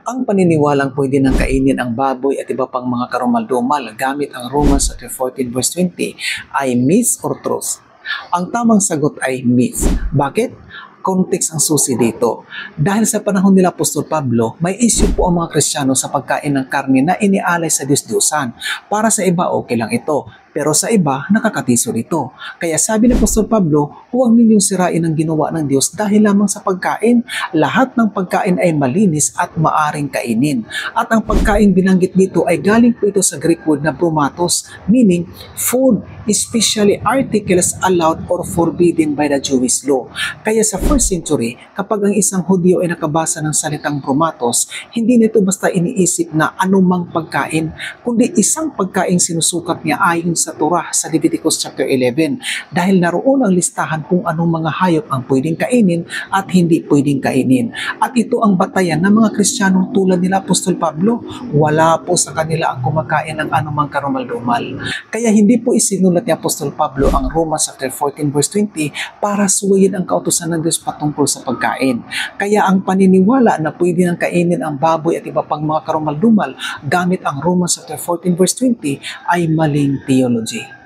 Ang paniniwalang pwede nang kainin ang baboy at iba pang mga karumaldumal gamit ang Romans chapter 14 verse 20 ay myth or truth? Ang tamang sagot ay myth. Bakit? Context ang susi dito. Dahil sa panahon nila Apostol Pablo, may issue po ang mga Kristiyano sa pagkain ng karne na inialay sa Diyos-Diyosan. Para sa iba, okay lang ito. Pero sa iba, nakakatiso ito. Kaya sabi ni Apostol Pablo, huwag ninyong sirain ang ginawa ng Diyos dahil lamang sa pagkain. Lahat ng pagkain ay malinis at maaring kainin. At ang pagkain binanggit dito ay galing po ito sa Greek word na brumatos, meaning food, especially articles allowed or forbidden by the Jewish law. Kaya sa first century, kapag ang isang Hudyo ay nakabasa ng salitang brumatos, hindi nito basta iniisip na anumang pagkain, kundi isang pagkain sinusukat niya ayon sa Torah sa Leviticus chapter 11 dahil naroon ang listahan kung anong mga hayop ang pwedeng kainin at hindi pwedeng kainin. At ito ang batayan ng mga Kristiyanong tulad nila Apostol Pablo. Wala po sa kanila ang kumakain ng anumang karumal-dumal. Kaya hindi po isinulat ni Apostol Pablo ang Romans chapter 14 verse 20 para suwayin ang kautusan ng Diyos patungkol sa pagkain. Kaya ang paniniwala na pwede nang kainin ang baboy at iba pang mga karumal-dumal gamit ang Romans chapter 14 verse 20 ay maling theology.